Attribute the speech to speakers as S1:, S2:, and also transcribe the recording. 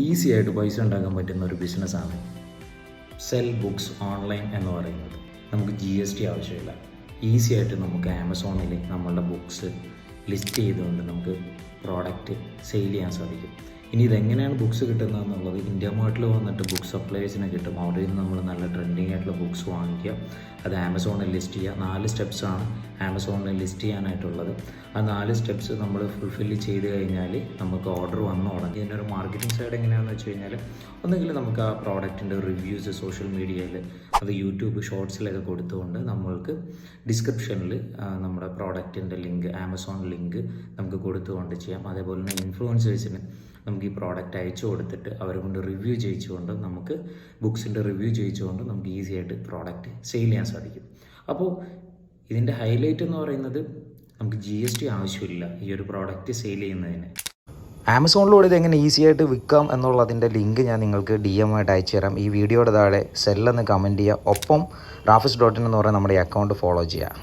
S1: Easy ആയിട്ട് പൈസ ഉണ്ടാക്കാൻ പറ്റുന്ന ഒരു ബിസിനസ്സാണ് സെൽ ബുക്സ് ഓൺലൈൻ എന്ന് പറയുന്നത്. നമുക്ക് GST ആവശ്യമില്ല. ഈസി ആയിട്ട് നമുക്ക് ആമസോണിൽ നമ്മളുടെ ബുക്സ് ലിസ്റ്റ് ചെയ്തുകൊണ്ട് നമുക്ക് പ്രോഡക്റ്റ് സെയിൽ ചെയ്യാൻ സാധിക്കും. ഇനി ഇതെങ്ങനെയാണ് ബുക്സ് കിട്ടുന്നതെന്നുള്ളത് ഇന്ത്യ മാർട്ടിൽ വന്നിട്ട് ബുക്ക് സപ്ലൈസിനെ കിട്ടും. അവിടെ നിന്ന് നമ്മൾ നല്ല ട്രെൻഡിങ് ആയിട്ടുള്ള ബുക്സ് വാങ്ങിക്കുക, അത് ആമസോണിൽ ലിസ്റ്റ് ചെയ്യുക. 4 സ്റ്റെപ്സാണ് ആമസോണിൽ ലിസ്റ്റ് ചെയ്യാനായിട്ടുള്ളത്. ആ 4 സ്റ്റെപ്സ് നമ്മൾ ഫുൾഫില്ല് ചെയ്ത് കഴിഞ്ഞാൽ നമുക്ക് ഓർഡർ വന്നു തുടങ്ങി. ഇതിനൊരു മാർക്കറ്റിംഗ് സൈഡ് എങ്ങനെയാണെന്ന് വെച്ച് കഴിഞ്ഞാൽ, ഒന്നുകിൽ നമുക്ക് ആ പ്രോഡക്റ്റിൻ്റെ റിവ്യൂസ് സോഷ്യൽ മീഡിയയിൽ, അത് യൂട്യൂബ് ഷോർട്സിലൊക്കെ കൊടുത്തുകൊണ്ട് നമ്മൾക്ക് ഡിസ്ക്രിപ്ഷനിൽ നമ്മുടെ പ്രോഡക്റ്റിൻ്റെ ലിങ്ക്, ആമസോൺ ലിങ്ക് നമുക്ക് കൊടുത്തുകൊണ്ട് ചെയ്യാം. അതേപോലെ തന്നെ ഇൻഫ്ലുവൻസേഴ്സിന് നമുക്ക് ഈ പ്രോഡക്റ്റ് അയച്ചു കൊടുത്തിട്ട് അവരെ കൊണ്ട് റിവ്യൂ ചെയ്യിച്ചുകൊണ്ട്, നമുക്ക് ബുക്സിൻ്റെ റിവ്യൂ ചെയ്യിച്ചുകൊണ്ട് നമുക്ക് ഈസി ആയിട്ട് പ്രോഡക്റ്റ് സെയിൽ ചെയ്യാൻ സാധിക്കും. അപ്പോൾ ഇതിൻ്റെ ഹൈലൈറ്റ് എന്ന് പറയുന്നത് നമുക്ക് GST ആവശ്യമില്ല ഈ ഒരു പ്രോഡക്റ്റ് സെയിൽ ചെയ്യുന്നതിന്.
S2: ആമസോണിലൂടെ ഇതെങ്ങനെ ഈസി ആയിട്ട് വിൽക്കാം എന്നുള്ളതിൻ്റെ ലിങ്ക് ഞാൻ നിങ്ങൾക്ക് DM ആയിട്ട് അയച്ചു തരാം. ഈ വീഡിയോയുടെ താഴെ സെല്ലെന്ന് കമൻറ്റ് ചെയ്യുക. ഒപ്പം റാഫിസ്.in എന്ന് പറയുന്ന നമ്മുടെ അക്കൗണ്ട് ഫോളോ ചെയ്യുക.